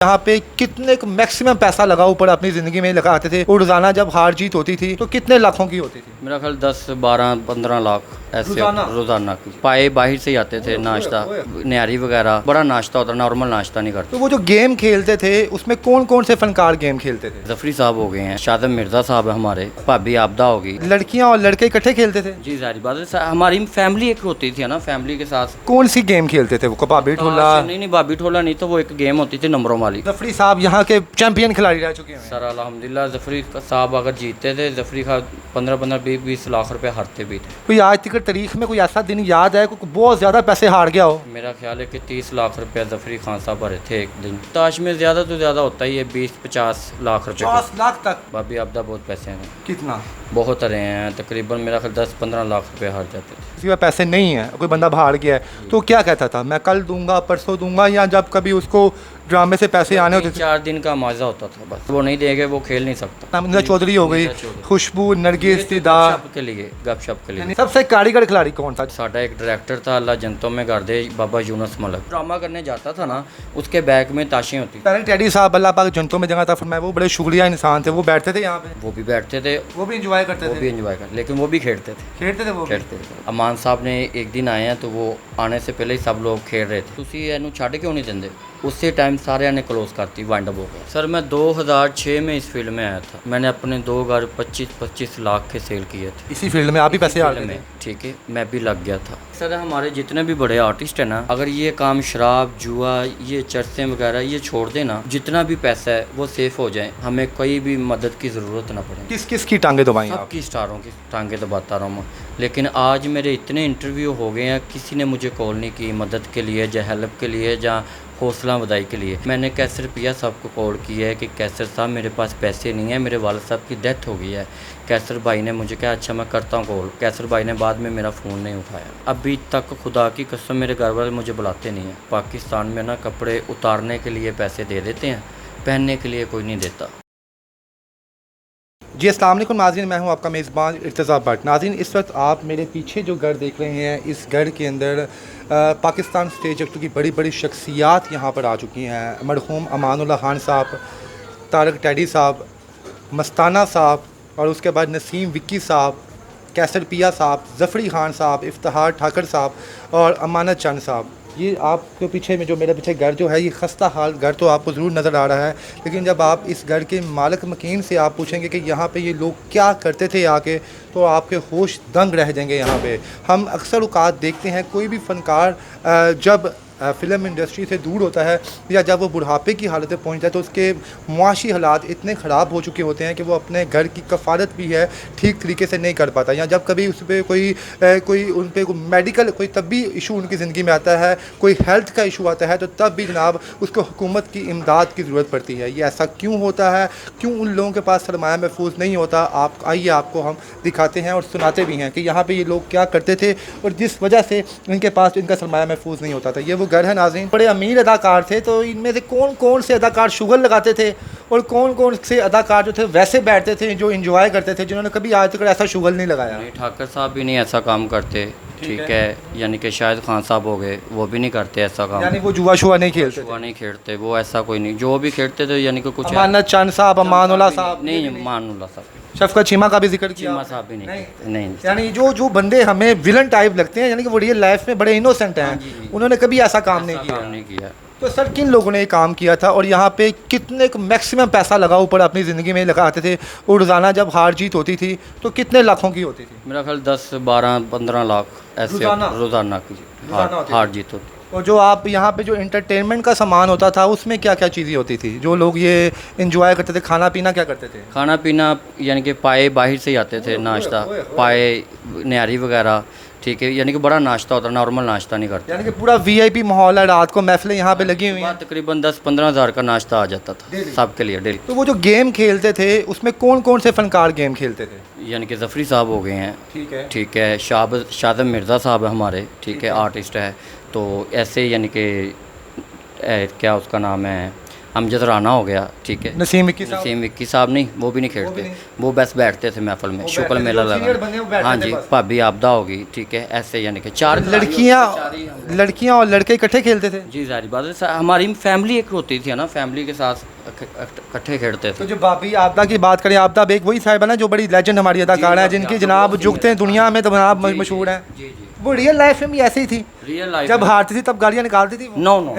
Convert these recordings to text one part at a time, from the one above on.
यहाँ पे कितने मैक्सिमम पैसा लगा ऊपर अपनी ज़िंदगी में लगाते थे और रोज़ाना जब हार जीत होती थी तो कितने लाखों की होती थी? मेरा ख्याल 10-12-15 लाख ऐसे रोजाना की पाए बाहर से ही आते थे। नाश्ता न्यारी वगैरह बड़ा नाश्ता होता, नॉर्मल नाश्ता नहीं करते। तो वो जो गेम खेलते थे उसमें कौन कौन से फनकार गेम खेलते थे? जफरी साहब हो गए हैं, शादम मिर्जा साहब है हमारे, भाभी आपदा होगी। लड़कियाँ और लड़के इकट्ठे खेलते थे? जी जारी बात है, हमारी फैमिली एक होती थी ना, फैमिली के साथ। कौन सी गेम खेलते थे वो? कबाबी ठोला? नहीं भाभी ठोला नहीं, तो वो एक गेम होती थी नंबरों वाली। जफरी साहब यहाँ के चैंपियन खिलाड़ी रह चुके हैं सर अल्हम्दुलिल्लाह। जफरी साहब अगर जीतते थे, जफरी खान 15-20 लाख रुपए हारते भी थे। कोई आज तक तारीख में कोई ऐसा दिन याद है कोई बहुत ज़्यादा पैसे हार गया हो? मेरा ख्याल है कि 30 लाख रुपया जफरी खान साहब भरे थे एक दिन। ताश में ज़्यादा तो ज़्यादा होता ही है 20-50 लाख रुपए। 50 लाख तक? भाभी आपदा बहुत पैसे हैं। कितना? बहुत रहे हैं, तकरीबन मेरा ख्याल 10-15 लाख रुपए हार जाते थे। किसी के पास पैसे नहीं है, कोई बंदा बाहर गया है तो क्या कहता था, मैं कल दूंगा परसों दूंगा, या जब कभी उसको ड्रामे से पैसे आने होते थे? 4 दिन का मजा होता था बस, वो नहीं देंगे वो खेल नहीं सकता। नमिता चौधरी हो गई, खुशबू, नरगिस, तिदा, गपशप के लिए। सबसे कारीगर खिलाड़ी कौन था? साडा एक डायरेक्टर था, अल्लाह जनतों में कर दे, बाबा यूनुस मलक। ड्रामा करने जाता था ना, उसके बैग में ताशें होती। पहले टेडी साहब अल्लाह पाक जनतों में जगह था फरमाया, वो बड़े शुक्रिया इंसान थे, वो बैठते थे यहाँ पे, वो भी बैठते थे, वो भी इंजॉय करते वो थे, भी एंजॉय कर, लेकिन वो भी खेलते थे। खेलते थे वो भी? खेलते थे। अमान साहब ने एक दिन आए हैं तो वो आने से पहले ही सब लोग खेल रहे थे। तुसी एनू छड़ क्यों नहीं देंगे? उसी टाइम सारे ने क्लोज करती, वाइंड अप हो गया। सर मैं 2006 में इस फील्ड में आया था। मैंने अपने 2 घर 25-25 लाख के सेल किए थे इसी फील्ड में। आप ही पैसे हार में, ठीक है, मैं भी लग गया था। सर हमारे जितने भी बड़े आर्टिस्ट हैं ना, अगर ये काम शराब जुआ ये चर्चे वगैरह ये छोड़ देना, जितना भी पैसा है वो सेफ हो जाए, हमें कोई भी मदद की ज़रूरत ना पड़े। किस किस की टांगे दबाई? सबकी स्टारों की टांगे दबाता रहा हूँ, लेकिन आज मेरे इतने इंटरव्यू हो गए हैं, किसी ने मुझे कॉल नहीं की मदद के लिए, या हेल्प के लिए, या हौसला बधाई के लिए। मैंने कैसर पिया साहब को कॉल किया है कि कैसर साहब मेरे पास पैसे नहीं है, मेरे वालिद साहब की डेथ हो गई है। कैसर भाई ने मुझे कहा अच्छा मैं करता हूँ कॉल। कैसर भाई ने बाद में मेरा फ़ोन नहीं उठाया। अभी तक खुदा की कसम मेरे घर वाले मुझे बुलाते नहीं हैं। पाकिस्तान में ना कपड़े उतारने के लिए पैसे दे देते हैं, पहनने के लिए कोई नहीं देता। जी अस्सलाम वालेकुम नाज़रीन, मैं हूं आपका मेज़बान इर्तज़ा भट्ट। नाज़रीन इस वक्त आप मेरे पीछे जो घर देख रहे हैं, इस घर के अंदर पाकिस्तान स्टेज एक्टर की बड़ी बड़ी शख्सियात यहाँ पर आ चुकी हैं। मरहूम अमानुल्लाह खान साहब, तारक टैडी साहब, मस्ताना साहब, और उसके बाद नसीम विक्की साहब, कैसर पिया साहब, जफरी खान साहब, इफ्तिखार ठाकर साहब और अमानत चंद साहब। ये आपके पीछे में जो मेरे पीछे घर जो है, ये खस्ता हाल घर तो आपको ज़रूर नज़र आ रहा है, लेकिन जब आप इस घर के मालिक मकीन से आप पूछेंगे कि यहाँ पे ये लोग क्या करते थे आके, तो आपके होश दंग रह जाएंगे। यहाँ पे हम अक्सर औकात देखते हैं कोई भी फ़नकार जब फ़िल्म इंडस्ट्री से दूर होता है या जब वो बुढ़ापे की हालत में पहुँचता है तो उसके मुआशी हालात इतने ख़राब हो चुके होते हैं कि वो अपने घर की कफ़ालत भी है ठीक तरीके से नहीं कर पाता, या जब कभी उस पर कोई उन पर कोई मेडिकल कोई तबी इशू उनकी ज़िंदगी में आता है, कोई हेल्थ का इशू आता है, तो तब भी जनाब उसको हुकूमत की इमदाद की ज़रूरत पड़ती है। ये ऐसा क्यों होता है? क्यों उन लोगों के पास सरमाया महफूज नहीं होता? आप आइए आपको हम दिखाते हैं और सुनाते भी हैं कि यहाँ पर ये लोग क्या करते थे और जिस वजह से इनके पास इनका सरमाया महफूज नहीं होता था। ये वो घर है नाज़रीन। बड़े अमीर अदाकार थे, तो इनमें से कौन कौन से अदाकार शुगर लगाते थे और कौन कौन से अदाकार जो थे वैसे बैठते थे जो एंजॉय करते थे, जिन्होंने कभी आज तक ऐसा शुगर नहीं लगाया? नहीं, ठाकर साहब भी नहीं ऐसा काम करते, ठीक है, यानी कि शायद खान साहब हो गए, वो भी नहीं करते ऐसा काम, यानी वो जुआ शुआ नहीं खेलते? जुआ नहीं खेलते वो, ऐसा कोई नहीं। जो भी खेलते थे यानी कि कुछ अमानत चंद साहब, अमानुल्लाह साहब, नहीं अमानुल्लाह साहब, शफकत चीमा का भी जिक्र किया? चीमा साहब भी नहीं। यानी जो बंदे हमें विलन टाइप लगते हैं, यानी कि वो रियल लाइफ में बड़े इनोसेंट हैं, उन्होंने कभी ऐसा काम नहीं किया। तो सर किन लोगों ने ये काम किया था और यहाँ पे कितने मैक्सिमम पैसा लगा ऊपर अपनी ज़िंदगी में लगाते थे और रोज़ाना जब हार जीत होती थी तो कितने लाखों की होती थी? मेरा ख्याल 10-12-15 लाख ऐसे रोज़ाना की हार जीत होती। और जो आप यहाँ पे जो इंटरटेनमेंट का सामान होता था उसमें क्या क्या चीज़ें होती थी जो लोग ये एंजॉय करते थे? खाना पीना क्या करते थे? खाना पीना यानी कि पाए बाहर से ही आते थे, नाश्ता पाए न्यारी वगैरह, ठीक है, यानी कि बड़ा नाश्ता होता, नॉर्मल नाश्ता नहीं करते। यानी कि पूरा वीआईपी माहौल है, रात को महफिलें यहाँ पे लगी हुई हैं, तकरीबन 10-15 हज़ार का नाश्ता आ जाता था सबके लिए डेली। तो वो जो गेम खेलते थे उसमें कौन कौन से फनकार गेम खेलते थे? यानी कि जफरी साहब हो गए हैं, ठीक है, शादम मिर्ज़ा साहब है हमारे, ठीक है, आर्टिस्ट है। तो ऐसे यानी कि क्या उसका नाम है, अमजद राना हो गया, ठीक है। नसीम विक्की साहब? नसीम विक्की साहब नहीं, वो भी नहीं खेलते, वो बस बैठते थे महफिल में, शुक्र बैठते थे, मेला जो senior बने वो लगा। बैठते हाँ थे जी, बस। भाभी आपदा होगी, ठीक है, ऐसे यानी कि 4 लड़कियां और लड़के इकट्ठे खेलते थे? जी जारी बात है, हमारी फैमिली एक होती थी ना, फैमिली के साथ इकट्ठे खेलते तो थे। जो भाभी आपदा की बात करें, आपदा बेग वही साहिबा ना जो बड़ी लेजेंड हमारी अदाकारा है, जिनकी जनाब जुगते हैं दुनिया में, तो जनाब मशहूर हैं। जी जी, वो रियल लाइफ में भी ऐसी ही थी, रियल लाइफ जब हारती थी तब गालियां निकालती थी वो। नो नो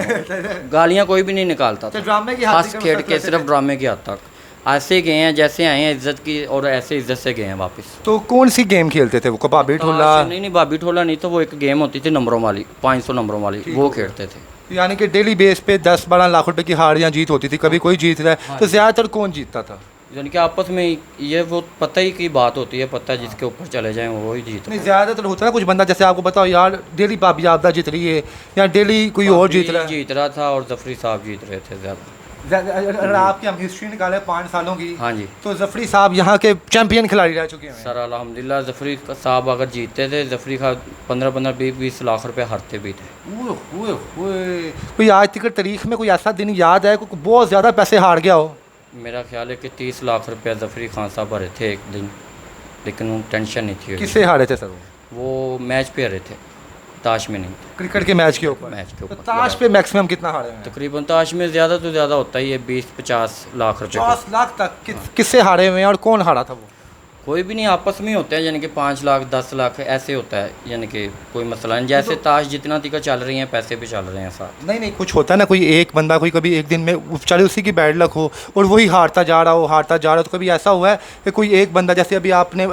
गालियाँ कोई भी नहीं निकालता तो था, ड्रामे की हद हंस तक खेल मतलब के, सिर्फ ड्रामे की हद तक। ऐसे गए हैं जैसे आए हैं इज्जत की, और ऐसे इज्जत से गए हैं वापस। तो कौन सी गेम खेलते थे वो? कबाबी ठोला? नहीं नहीं, भाभी ठोला नहीं, तो वो एक गेम होती थी नंबरों वाली, 500 नंबरों वाली, वो खेलते थे। यानी कि डेली बेस पे 10-12 लाख रुपए की हार या जीत होती थी, कभी कोई जीत रहा है, तो ज़्यादातर कौन जीतता था? यानी कि आपस में ये वो पता ही की बात होती है, पता जिसके ऊपर चले जाएं वो ही जीत। नहीं, ज़्यादातर होता है ना कुछ बंदा, जैसे आपको बताओ यार डेली भाभी आपदा जीत रही है या डेली कोई और जीत रहा है। जीत रहा था और जफरी साहब जीत रहे थे ज़्यादा। अगर आपकी हम हिस्ट्री निकालें 5 सालों की, हाँ जी तो जफरी साहब यहाँ के चैंपियन खिलाड़ी रह चुके हैं। सर, अल्हम्दुलिल्लाह जफरी साहब अगर जीतते थे, जफरी साहब 15-15, 20-20 लाख रुपए हारते भी थे। कोई आज तक तारीख में कोई ऐसा दिन याद है कोई बहुत ज़्यादा पैसे हार गया हो? मेरा ख्याल है कि 30 लाख रुपया जफरी खान साहब भरे थे एक दिन, लेकिन वो टेंशन नहीं थी। किससे हारे थे सर वो मैच पे हारे थे, ताश में नहीं, क्रिकेट के मैच के ऊपर? मैच के तो ऊपर। ताश पे मैक्सिमम कितना हारे हैं? तकरीबन ताश में ज़्यादा तो ज़्यादा होता ही है 20-50 लाख रुपए का। 50 लाख तक? किससे हारे हुए हैं और कौन हारा था वो? कोई भी नहीं, आपस में होते हैं, यानी कि 5 लाख 10 लाख ऐसे होता है, यानी कि कोई मसला नहीं। जैसे ताश जितना तिका चल रही हैं, पैसे भी चल रहे हैं साथ। नहीं नहीं, कुछ होता है ना, कोई एक बंदा कोई कभी एक दिन में चले उसी की बैड लक हो और वही हारता जा रहा हो, तो कभी ऐसा हुआ है कि कोई एक बंदा, जैसे अभी आपने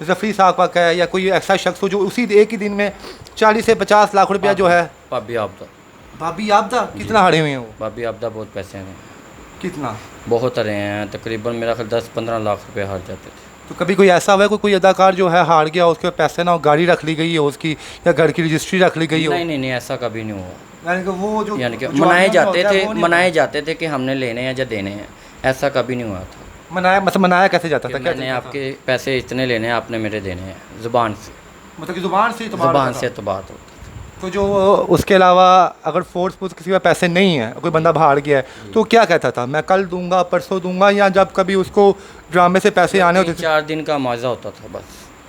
जफरी साहब का कहा है, या कोई ऐसा शख्स हो जो उसी एक ही दिन में 40 से 50 लाख रुपया जो है? भाभी आपदा। भाभी आपदा कितना हारे हुए हैं वो? भाभी आपदा बहुत पैसे हैं, कितना? बहुत रहे हैं, तकरीबन मेरा ख्याल 10-15 लाख रुपए हार जाते थे। तो कभी कोई ऐसा हुआ है कोई अदाकार जो है हार गया, उसके पैसे ना हो, गाड़ी रख ली गई हो उसकी, या घर की रजिस्ट्री रख ली गई हो? नहीं नहीं नहीं, ऐसा कभी नहीं हुआ। यानी कि वो जो यानी कि जो मनाए आदमी होता जाते है, थे, वो नहीं मनाए जाते थे कि हमने लेने हैं या देने हैं, ऐसा कभी नहीं हुआ था। मनाया कैसे जाता कि था? क्या मैंने चलता था? आपके पैसे इतने लेने हैं, आपने मेरे देने हैं, ज़ुबान से, मतलब कि ज़ुबान से ज़ुबान से तो बात होती। तो जो उसके अलावा अगर फोर्स किसी का पैसे नहीं है, कोई बंदा बाहर गया है, तो क्या कहता था? मैं कल दूंगा, परसों दूंगा, या जब कभी उसको ड्रामे से पैसे आने होते थे? 3-4 दिन का मज़ा होता था बस।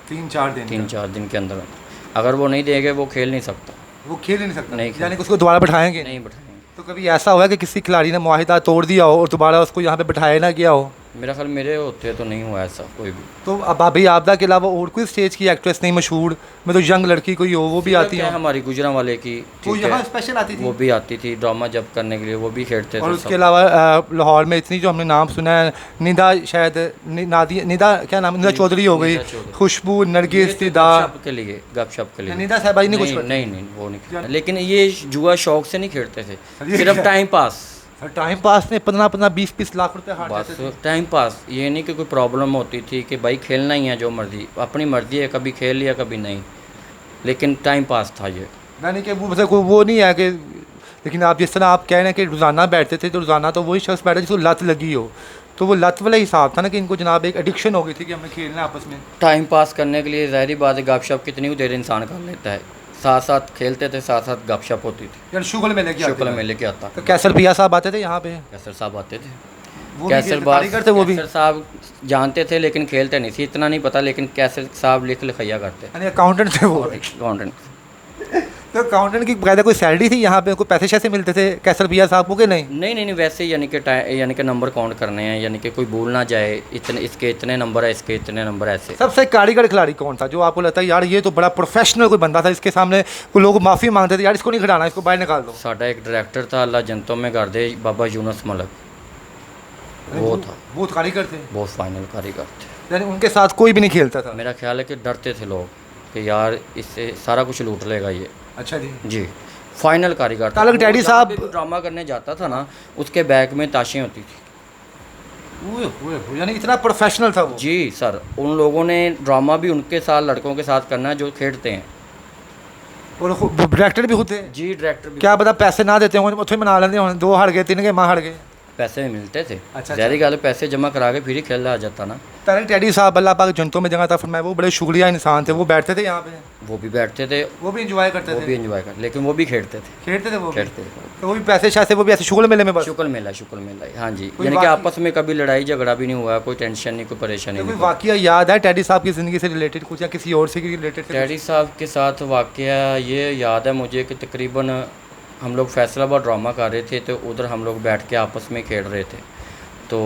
3-4 दिन? 3-4 दिन के अंदर अगर वो नहीं देंगे वो खेल नहीं सकता। वो खेल ही नहीं सकता? नहीं, यानी कि उसको दोबारा बैठाएंगे? नहीं बैठाएंगे। तो कभी ऐसा हुआ कि किसी खिलाड़ी ने मुआहिदा तोड़ दिया हो और दोबारा उसको यहाँ पे बैठाया ना गया हो? मेरा ख्याल मेरे होते तो नहीं हुआ ऐसा कोई भी। तो अब भाभी आपदा के अलावा और कोई स्टेज की एक्ट्रेस नहीं मशहूर, मैं तो यंग लड़की कोई हो वो भी आती है? हमारी गुजरांवाले की, वो ठीक यहाँ है, स्पेशल आती थी? वो भी आती थी ड्रामा जब करने के लिए, वो भी खेलते और थे उसके सब। अलावा लाहौर में इतनी जो हमने नाम सुना है, निदा, शायद निदा क्या नाम, निदा चौधरी हो गई, निदा चौधरी। खुशबू, नरगिस, तिदा। गपशप के लिए, गपशप के लिए। निदा साहब नहीं कुछ नहीं करती? नहीं नहीं, वो नहीं खेलते। लेकिन ये जुआ शौक से नहीं खेलते थे, सिर्फ टाइम पास। टाइम पास में 15-15, 20-20 लाख रुपए हार बस जाते थे। टाइम पास, ये नहीं कि कोई प्रॉब्लम होती थी कि भाई खेलना ही है, जो मर्जी, अपनी मर्जी है, कभी खेल लिया कभी नहीं, लेकिन टाइम पास था ये। यानी कि वो मतलब वो नहीं है कि, लेकिन आप जिस तरह आप कह रहे हैं कि रोज़ाना बैठते थे, तो रोज़ाना तो वही शख्स बैठा जिसको लत लगी हो, तो वो लत वाला हिसाब था ना कि इनको जनाब एक एडिक्शन हो गई थी कि हमें खेलना है आपस में। टाइम पास करने के लिए ज़ाहिर बात है गपशप कितनी देर इंसान कर लेता है, साथ साथ खेलते थे, साथ साथ गपशप होती थी। यार शुगल में लेके शुक्ल में लेके आता। तो कैसर पिया साहब आते थे यहाँ पे? कैसर साहब आते थे, वो कैसर करते वो भी? कैसर साहब जानते थे लेकिन खेलते नहीं थे, इतना नहीं पता, लेकिन कैसर साहब लिख लिखाया करते यानी अकाउंटेंट थे वो? अकाउंटेंट। तो अकाउंटेंट की बकायदा कोई सैलरी थी यहाँ पे, कोई पैसे शैसे मिलते थे कैसर पिया साहब को कि नहीं? नहीं नहीं नहीं, वैसे ही यानी कि नंबर काउंट करने हैं, यानी कि कोई भूल ना जाए, इतने इसके इतने नंबर है, इसके इतने नंबर ऐसे। सबसे कारीगर खिलाड़ी कौन था जो आपको लगता है यार ये तो बड़ा प्रोफेशनल कोई बंदा था, इसके सामने कोई लोग माफ़ी मांगते थे यार इसको नहीं खिलाना, इसको बाहर निकाल दो? साडा एक डायरेक्टर था अल्लाह जंतों में कर दे, बाबा यूनुस मलक, वो था। बहुत कारीगर थे? बहुत फाइनल कारीगर थे। यानी उनके साथ कोई भी नहीं खेलता था? मेरा ख्याल है कि डरते थे लोग कि यार इससे सारा कुछ लूट लेगा ये। अच्छा जी। जी, फाइनल कारीगर था। तालक डैडी वो साहब जहाँ पे भी ड्रामा करने जाता था ना, उसके बैग में ताशें होती थी। यानी इतना प्रोफेशनल था वो? जी सर, उन लोगों ने ड्रामा भी उनके साथ लड़कों के साथ करना है जो खेलते हैं। और डायरेक्टर भी खुद थे? जी, डायरेक्टर भी। क्या पता पैसे ना देते होंगे, उत्थे मना लेंदे होंगे, 2 हार गए 3 गेमां हार गए। पैसे मिलते थे। अच्छा। ज़ाहिर गल पैसे जमा करा के फिर ही खेलने आ जाता ना। तारिक टैडी साहब अल्लाह पाक जन्नतों में जगह था फरमाए, वो बड़े शुक्रिया इंसान थे, वो बैठते थे यहाँ पे, वो भी बैठते थे, वो भी इंजॉय करते वो थे, भी इंजॉय कर, लेकिन वो भी खेलते थे। खेलते थे वो भी? खेलते थे। तो वो भी पैसे शायद वो भी ऐसे शुक्ल मेले में बस? शुक्ल मेला, हाँ जी। कोई यानी कि वाकई- आपस में कभी लड़ाई झगड़ा भी नहीं हुआ, कोई टेंशन नहीं, कोई परेशानी कोई नहीं। वाकया याद है टैडी साहब की ज़िंदगी से रिलेटेड कुछ, या किसी और से रिलेटेड? टैडी साहब के साथ वाकया ये याद है मुझे कि तकरीबन हम लोग फैसलाबाद ड्रामा कर रहे थे, तो उधर हम लोग बैठ के आपस में खेल रहे थे। तो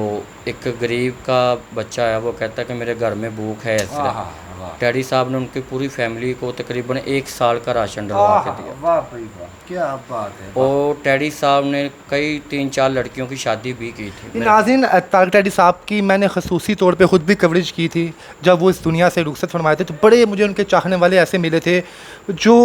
एक गरीब का बच्चा है, वो कहता है कि मेरे घर में भूख है ऐसे। टैडी साहब ने उनकी पूरी फैमिली को तकरीबन 1 साल का राशन डलवा के दिया। वाह भाई वाह, क्या बात है। और टैडी साहब ने कई 3-4 लड़कियों की शादी भी की थी। नाज़रीन, तारिक टैडी साहब की मैंने खसूसी तौर पे ख़ुद भी कवरेज की थी जब वो इस दुनिया से रुखसत फरमाए थे। तो बड़े मुझे उनके चाहने वाले ऐसे मिले थे जो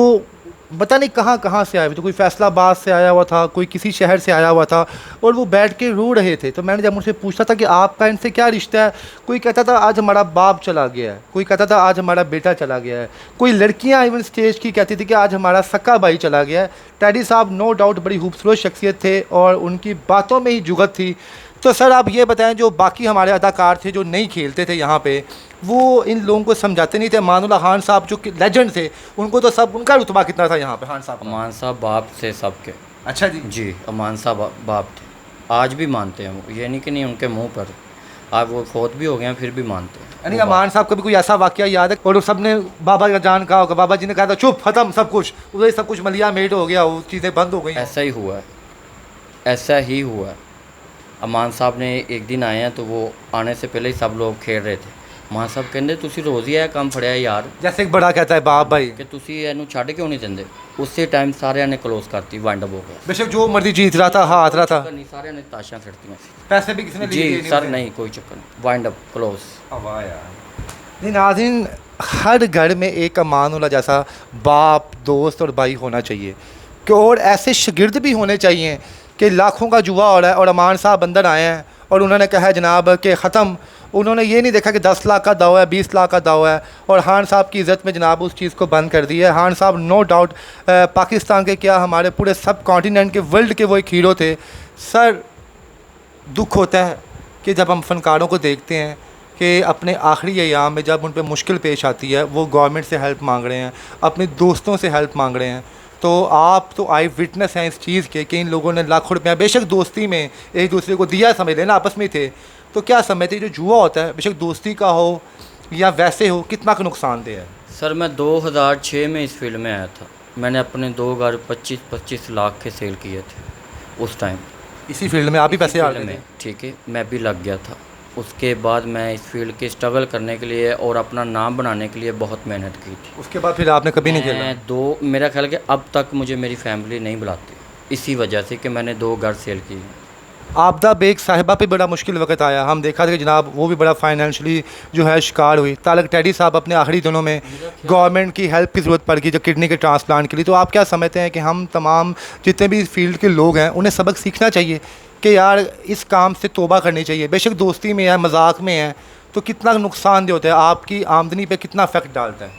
पता नहीं कहाँ से आए हुए थे। कोई फैसलाबाद से आया हुआ था, कोई किसी शहर से आया हुआ था, और वो बैठ के रो रहे थे। तो मैंने जब मुझसे पूछा था कि आपका इनसे क्या रिश्ता है, कोई कहता था आज हमारा बाप चला गया है, कोई कहता था आज हमारा बेटा चला गया है, कोई लड़कियां इवन स्टेज की कहती थी कि आज हमारा सक्का भाई चला गया है। टैडी साहब नो डाउट बड़ी खूबसूरत शख्सियत थे और उनकी बातों में ही जुगत थी। तो सर आप ये बताएं, जो बाकी हमारे अदाकार थे जो नहीं खेलते थे यहाँ पे, वो इन लोगों को समझाते नहीं थे? अमानुल्लाह खान साहब जो लेजेंड थे, उनको तो सब, उनका रुतबा कितना था यहाँ पे खान साहब? अमान साहब बाप थे सबके। अच्छा जी। जी, अमान साहब बाप थे, आज भी मानते हैं वो, ये नहीं कि नहीं उनके मुंह पर, आज वो फौत भी हो गए हैं फिर भी मानते हैं। यानी अमान साहब का भी कोई ऐसा वाकया याद है और सब ने बाबा का जान कहा होगा, बाबा जी ने कहा था चुप खत्म सब कुछ, उधर सब कुछ मलिया मेट हो गया, वो चीज़ें बंद हो गई? ऐसा ही हुआ है, ऐसा ही हुआ है। अमान साहब ने एक दिन आए हैं तो वो आने से पहले ही सब लोग खेल रहे थे। अमान साहब कहते तुसी रोज़ ही काम फड़िया यार, जैसे एक बड़ा कहता है बाप भाई कि तुसी इनू छड़ क्यों नहीं देंगे। उसी टाइम सारे ने क्लोज करती, वाइंड अप हो गया। बेशक जो मर्जी जीत रहा था, हाथ रहा था, नहीं सारे ने ताशा खिड़ती पैसे भी किसी ने लिए जी सर, नहीं कोई चक्कर नहीं, वाइंड अप क्लोज। नहीं नाज़रीन, हर घर में एक अमानुल्लाह जैसा बाप, दोस्त और भाई होना चाहिए, कि और ऐसे शागिर्द भी होने चाहिए कि लाखों का जुआ हो रहा है और अमान साहब अंदर आए हैं और उन्होंने कहा है जनाब कि ख़त्म। उन्होंने ये नहीं देखा कि 10 लाख का दावा है, 20 लाख का दावा है, और खान साहब की इज़्ज़त में जनाब उस चीज़ को बंद कर दिया है। खान साहब नो डाउट पाकिस्तान के क्या हमारे पूरे सब कॉन्टिनेंट के, वर्ल्ड के वो एक हीरो थे। सर दुख होता है कि जब हम फ़नकारों को देखते हैं कि अपने आखिरी अयाम में जब उन पर मुश्किल पेश आती है, वो गवर्नमेंट से हेल्प मांग रहे हैं, अपने दोस्तों से हेल्प मांग रहे हैं। तो आप तो आई विटनेस हैं इस चीज़ के कि इन लोगों ने लाखों रुपया बेशक दोस्ती में एक दूसरे को दिया, समझ लेना आपस में थे, तो क्या समझते जो जुआ होता है बेशक दोस्ती का हो या वैसे हो, कितना का नुकसानदेह है? सर मैं 2006 में इस फील्ड में आया था, मैंने अपने 2 घर 25-25 लाख के सेल किए थे उस टाइम। इसी फील्ड में आप भी पैसे आ रहे थे? ठीक है, मैं भी लग गया था। उसके बाद मैं इस फील्ड के स्ट्रगल करने के लिए और अपना नाम बनाने के लिए बहुत मेहनत की थी। उसके बाद फिर आपने कभी नहीं खेला? मेरा ख्याल कि अब तक मुझे मेरी फैमिली नहीं बुलाती, इसी वजह से कि मैंने 2 घर सेल किए हैं। आपदा बेग साहिबा पे बड़ा मुश्किल वक्त आया, हम देखा था कि जनाब वो भी बड़ा फाइनेंशली जो है शिकार हुई। तारिक टैडी साहब अपने आखिरी दिनों में गवर्नमेंट की हेल्प की ज़रूरत पड़ गई जब किडनी के ट्रांसप्लांट के लिए। तो आप क्या समझते हैं कि हम तमाम जितने भी इस फील्ड के लोग हैं उन्हें सबक सीखना चाहिए कि यार इस काम से तौबा करनी चाहिए? बेशक दोस्ती में है, मजाक में है, तो कितना नुकसानदेह होता है, आपकी आमदनी पे कितना इफेक्ट डालता है?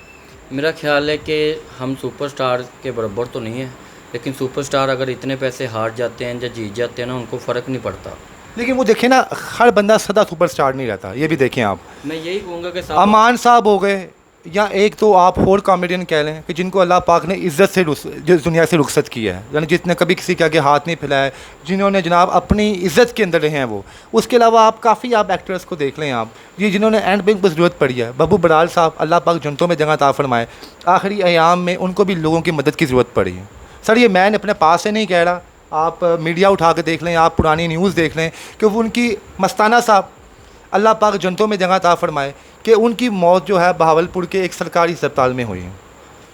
मेरा ख्याल है कि हम सुपरस्टार के बराबर तो नहीं है, लेकिन सुपरस्टार अगर इतने पैसे हार जाते हैं या जीत जाते हैं ना, उनको फ़र्क नहीं पड़ता। लेकिन वो देखें ना, हर बंदा सदा सुपरस्टार नहीं रहता, ये भी देखें आप। मैं यही कहूँगा कि अमान साहब हो गए, या एक तो आप और कॉमेडियन कह लें कि जिनको अल्लाह पाक ने इज़्ज़त से जो दुनिया से रुखसत किया है, यानी जितने कभी किसी के आगे हाथ नहीं फैलाया, जिन्होंने जनाब अपनी इज़्ज़त के अंदर रहे हैं वो। उसके अलावा आप काफ़ी आप एक्टर्स को देख लें आप, ये जिन्होंने एंड बैंक पर ज़रूरत पड़ी है, बब्बू बराल साहब अल्लाह पाक जन्नतों में जगह अता फरमाए, आखिरी अयाम में उनको भी लोगों की मदद की ज़रूरत पड़ी है। सर ये मैं अपने पास से नहीं कह रहा, आप मीडिया उठा के देख लें, आप पुरानी न्यूज़ देख लें कि वो उनकी मस्ताना साहब अल्लाह पाक जन्नतों में जगह अता फरमाए कि उनकी मौत जो है बहावलपुर के एक सरकारी अस्पताल में हुई है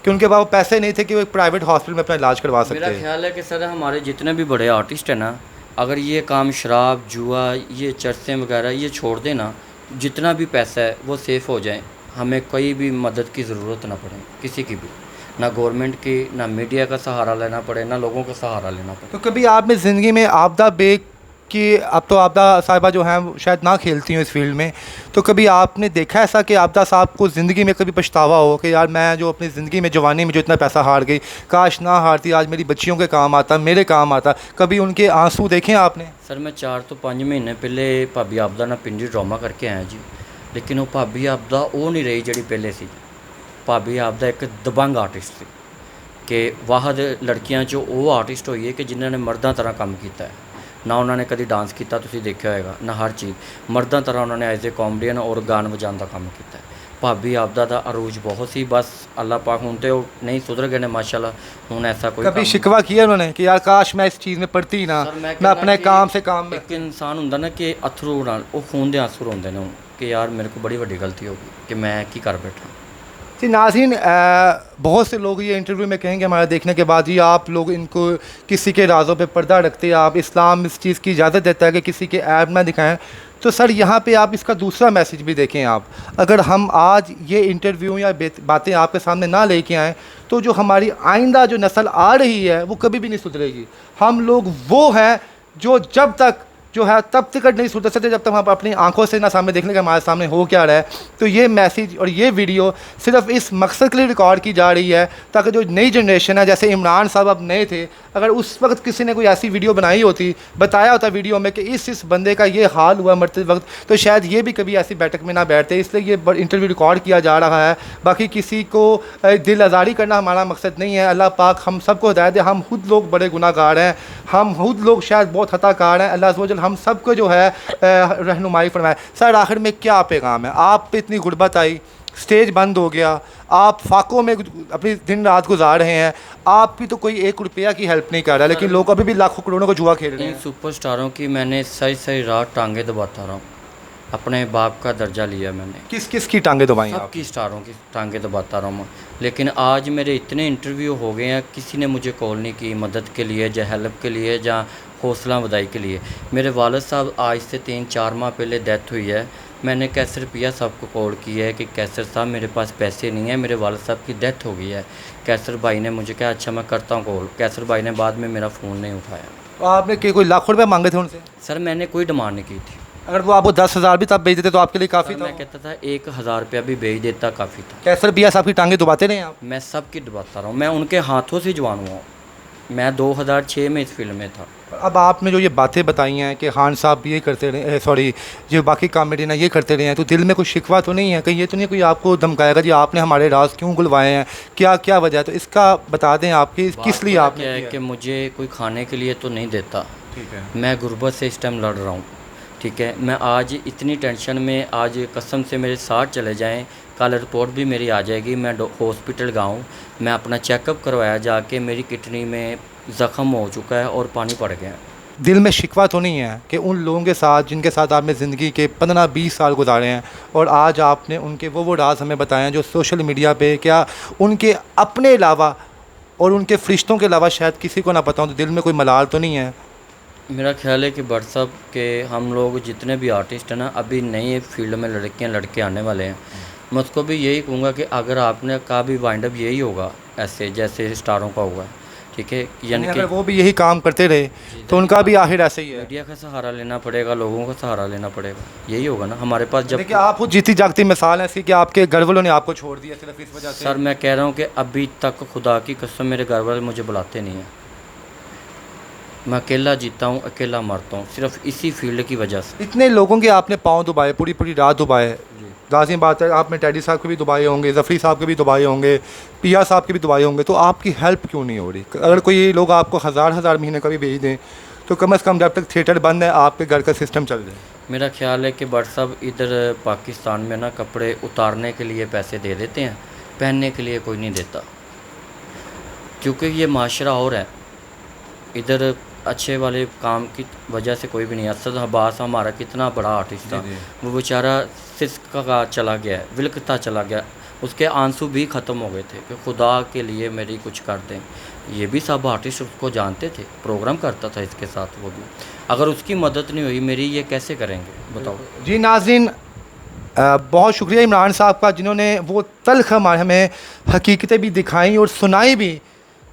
कि उनके पास पैसे नहीं थे कि वो एक प्राइवेट हॉस्पिटल में अपना इलाज करवा सकते। मेरा ख्याल है कि सर हमारे जितने भी बड़े आर्टिस्ट हैं ना, अगर ये काम शराब, जुआ, ये चर्चे वगैरह ये छोड़ दें ना, जितना भी पैसा है वो सेफ़ हो जाए, हमें कोई भी मदद की ज़रूरत ना पड़े, किसी की भी, ना गवर्नमेंट की, ना मीडिया का सहारा लेना पड़े, ना लोगों का सहारा लेना पड़े। तो कभी आपने ज़िंदगी में आपदा बेग कि अब तो आबदा साहिबा जो हैं वो शायद ना खेलती हूँ इस फील्ड में, तो कभी आपने देखा ऐसा कि आबदा साहब को ज़िंदगी में कभी पछतावा हो कि यार मैं जो अपनी ज़िंदगी में जवानी में जो इतना पैसा हार गई, काश ना हारती, आज मेरी बच्चियों के काम आता, मेरे काम आता। कभी उनके आंसू देखे आपने? सर मैं 4 ਤੋਂ 5 ਮਹੀਨੇ ਪਹਿਲੇ ਭਾਬੀ ਆਪਦਾ ਨਾਲ ਪਿੰਡੀ ਡਰਾਮਾ ਕਰਕੇ ਆਇਆ ਜੀ, ਲੇਕਿਨ ਉਹ ਭਾਬੀ ਆਪਦਾ ਉਹ ਨਹੀਂ ਰਹੀ ਜਿਹੜੀ ਪਹਿਲੇ ਸੀ। ਭਾਬੀ ਆਪਦਾ ਇੱਕ ਦਬੰਗ ਆਰਟਿਸਟ ਸੀ ਕਿ ਵਾਹਦ ਲੜਕੀਆਂ 'ਚੋਂ ਉਹ ਆਰਟਿਸਟ ਹੋਈ ਹੈ ਕਿ ਜਿਨ੍ਹਾਂ ਨੇ ਮਰਦਾਂ ਤਰ੍ਹਾਂ ਕੰਮ ਕੀਤਾ ਹੈ। ਨਾ ਉਹਨਾਂ ਨੇ ਕਦੀ ਡਾਂਸ ਕੀਤਾ, ਤੁਸੀਂ ਦੇਖਿਆ ਹੋਏਗਾ, ਨਾ ਹਰ ਚੀਜ਼ ਮਰਦਾਂ ਤਰ੍ਹਾਂ ਉਹਨਾਂ ਨੇ ਐਜ਼ ਏ ਕਾਮੇਡੀਅਨ ਔਰ ਗਾਣ ਵਜਾਉਣ ਦਾ ਕੰਮ ਕੀਤਾ ਹੈ। ਭਾਬੀ ਆਪਦਾ ਦਾ ਅਰੂਜ ਬਹੁਤ ਸੀ, ਬਸ ਅੱਲਾਹ ਪਾਕ ਹੁਣ ਤੇ ਉਹ ਨਹੀਂ ਸੁਧਰ ਗਏ ਨੇ ਮਾਸ਼ਾਅੱਲਾ। ਹੁਣ ऐसा कोई कभी शिकवा किया उन्होंने कि यार काश मैं इस चीज़ में पढ़ती ही ना, सर, मैं कहना अपने कि काम से काम में। ਇੱਕ ਇਨਸਾਨ ਹੁੰਦਾ ਨਾ ਕਿ ਅਥਰੂ ਨਾਲ ਉਹ ਖੂਨ ਦੇ ਆਂਸੂ ਰੋਂਦੇ ਨੇ ਹੁਣ ਕਿ ਯਾਰ ਮੇਰੇ ਕੋਲ ਬੜੀ ਵੱਡੀ ਗਲਤੀ ਹੋ ਗਈ कि मैं ਕੀ ਕਰ बैठा। जी नाज़रीन, बहुत से लोग ये इंटरव्यू में कहेंगे हमारा देखने के बाद, जी आप लोग इनको किसी के राज़ों पे पर्दा रखते हैं, आप इस्लाम इस चीज़ की इजाज़त देता है कि किसी के ऐब ना दिखाएं। तो सर यहाँ पे आप इसका दूसरा मैसेज भी देखें। आप अगर हम आज ये इंटरव्यू या बातें आपके सामने ना लेके आएँ तो जो हमारी आइंदा जो नस्ल आ रही है वो कभी भी नहीं सुधरेगी। हम लोग वो हैं जो जब तक जो है तब तक नहीं सुधर सकते जब तक हम अपनी आंखों से ना सामने देखने के हमारे सामने हो क्या रहा है। तो ये मैसेज और ये वीडियो सिर्फ इस मकसद के लिए रिकॉर्ड की जा रही है ताकि जो नई जनरेशन है, जैसे इमरान साहब अब नए थे, अगर उस वक्त किसी ने कोई ऐसी वीडियो बनाई होती, बताया होता वीडियो में कि इस बंदे का ये हाल हुआ मरते वक्त, तो शायद ये भी कभी ऐसी बैठक में ना बैठते। इसलिए ये इंटरव्यू रिकॉर्ड किया जा रहा है। बाकी किसी को दिल आज़ारी करना हमारा मकसद नहीं है। अल्लाह पाक हम सबको हिदायत दे। हम खुद लोग बड़े गुनाहगार हैं, हम खुद लोग शायद बहुत खताकार हैं। अल्लाह अज़्ज़ व जल हम सबको जो है रहनुमाई फरमाए। सर आखिर में क्या पैगाम है? आप पे इतनी गुर्बत आई, स्टेज बंद हो गया, आप फाकों में अपनी दिन रात गुजार रहे हैं, आपकी तो कोई 1 रुपया की हेल्प नहीं कर रहा, लेकिन लोग अभी भी लाखों करोड़ों को जुआ खेल रहे इन हैं। सुपरस्टारों की मैंने सही सही रात टांगे दबाता रहा हूँ। अपने बाप का दर्जा लिया मैंने। किस किस की टांगे दबाई आप? सबकी स्टारों की टांगे दबाता रहा हूँ। लेकिन आज मेरे इतने इंटरव्यू हो गए हैं, किसी ने मुझे कॉल नहीं की मदद के लिए, या हेल्प के लिए, या हौसला अफजाई के लिए। मेरे वालिद साहब आज से 3-4 माह पहले डेथ हुई है। मैंने कैसर पिया साहब को कॉल किया है कि कैसर साहब मेरे पास पैसे नहीं है, मेरे वालिद साहब की डेथ हो गई है। कैसर भाई ने मुझे कहा अच्छा मैं करता हूँ कॉल। कैसर भाई ने बाद में मेरा फ़ोन नहीं उठाया। तो आपने कोई लाखों रुपये मांगे थे उनसे? सर मैंने कोई डिमांड नहीं की थी। अगर वो आपको 10,000 भी तब भेज देते तो आपके लिए काफ़ी था? मैं कहता था 1,000 रुपया भी भेज देता काफ़ी था। कैसर पिया साहब की टांगे दबाते रहे आप? मैं सबकी दबाता रहा हूँ। मैं उनके हाथों से जवान हुआ हूँ। मैं 2006 में इस फिल्म में था। अब आपने जो ये बातें बताई हैं कि खान साहब ये करते रहे, सॉरी जो बाकी कॉमेडियन ये करते रहे हैं, तो दिल में कोई शिकवा तो नहीं है? कहीं ये तो नहीं कोई आपको धमकाएगा जी आपने हमारे राज क्यों गुलवाए हैं, क्या क्या वजह है? तो इसका बता दें आपकी किस लिए आपने क्या है कि मुझे कोई खाने के लिए तो नहीं देता। ठीक है। मैं गुर्बत से इस टाइम लड़ रहा हूँ। ठीक है, मैं आज इतनी टेंशन में, आज कसम से मेरे साथ चले जाएं, कल रिपोर्ट भी मेरी आ जाएगी। मैं हॉस्पिटल गया हूँ, मैं अपना चेकअप करवाया जाके, मेरी किडनी में ज़ख़म हो चुका है और पानी पड़ गया है। दिल में शिकवा तो नहीं है कि उन लोगों के साथ जिनके साथ आपने ज़िंदगी के 15-20 साल गुजारे हैं और आज आपने उनके वो राज हमें बताए हैं जो सोशल मीडिया पे, क्या उनके अपने अलावा और उनके फरिश्तों के अलावा शायद किसी को ना पता हो, तो दिल में कोई मलाल तो नहीं है? मेरा ख्याल है कि बट साहब के हम लोग जितने भी आर्टिस्ट हैं ना, अभी नई फील्ड में लड़कियां लड़के आने वाले हैं। मैं उसको भी यही कहूँगा कि अगर आपने का भी वाइंड अप यही होगा ऐसे जैसे स्टारों का हुआ है। ठीक है, यानी कि अगर वो भी यही काम करते रहे तो उनका भी आखिर ऐसे ही है। मीडिया का सहारा लेना पड़ेगा, लोगों का सहारा लेना पड़ेगा, यही होगा ना हमारे पास। जब देखिए आप जीती जागती मिसाल है ऐसी कि आपके घर वालों ने आपको छोड़ दिया सिर्फ इस वजह से। सर मैं कह रहा हूँ कि अभी तक खुदा की कसम मेरे घर वाले मुझे बुलाते नहीं हैं। मैं अकेला जीता हूँ, अकेला मरता हूँ, सिर्फ इसी फील्ड की वजह से। इतने लोगों के आपने पाँव दुबाए, पूरी पूरी रात दुबाए, लाज़िम बात है आपने टैडी साहब के भी दुबाए होंगे, ज़फ़री साहब के भी दुबाए होंगे, पिया साहब के भी दुबाए होंगे, तो आपकी हेल्प क्यों नहीं हो रही? अगर कोई लोग आपको हज़ार महीने का भी भेज दें तो कम से कम जब तक थिएटर बंद है आपके घर का सिस्टम चल जाए। मेरा ख्याल है कि बट साहब इधर पाकिस्तान में ना कपड़े उतारने के लिए पैसे दे देते हैं, पहनने के लिए कोई नहीं देता, क्योंकि ये माशरा और है। इधर अच्छे वाले काम की वजह से कोई भी नहीं। असद अब्बास हमारा कितना बड़ा आर्टिस्ट था, वो बेचारा सिसका का चला गया, विलकता चला गया, उसके आंसू भी ख़त्म हो गए थे कि खुदा के लिए मेरी कुछ कर दें। ये भी सब आर्टिस्ट उसको जानते थे, प्रोग्राम करता था इसके साथ वो भी। अगर उसकी मदद नहीं हुई मेरी, ये कैसे करेंगे बताओ? जी नाज़रीन, बहुत शुक्रिया इमरान साहब का जिन्होंने वो तल्ख़ हमें हकीकतें भी दिखाई और सुनाई भी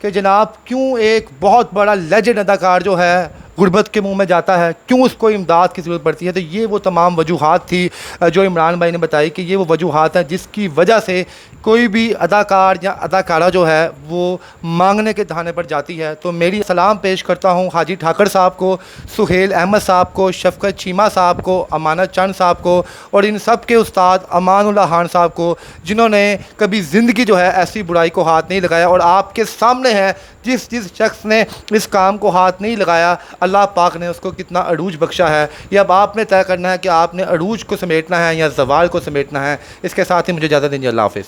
कि जनाब क्यों एक बहुत बड़ा लेजेंड अदाकार जो है गुर्बत के मुंह में जाता है, क्यों उसको इमदाद की ज़रूरत पड़ती है। तो ये वो तमाम वजूहात थी जो इमरान भाई ने बताई कि ये वो वजूहात हैं जिसकी वजह से कोई भी अदाकार या अदाकारा जो है वो मांगने के दहाने पर जाती है। तो मेरी सलाम पेश करता हूँ हाजी ठाकर साहब को, सुहेल अहमद साहब को, शफकत चीमा साहब को, अमानत चंद साहब को और इन सब के उस्ताद अमानुल्लाह खान साहब को, जिन्होंने कभी ज़िंदगी जो है ऐसी बुराई को हाथ नहीं लगाया। और आपके सामने है जिस जिस शख्स ने इस काम को हाथ नहीं लगाया, अल्लाह पाक ने उसको कितना अरूज बख्शा है। ये अब आपने तय करना है कि आपने अरूज को समेटना है या ज़वाल को समेटना है। इसके साथ ही मुझे इजाज़त दीजिए। अल्लाह हाफ़िज़।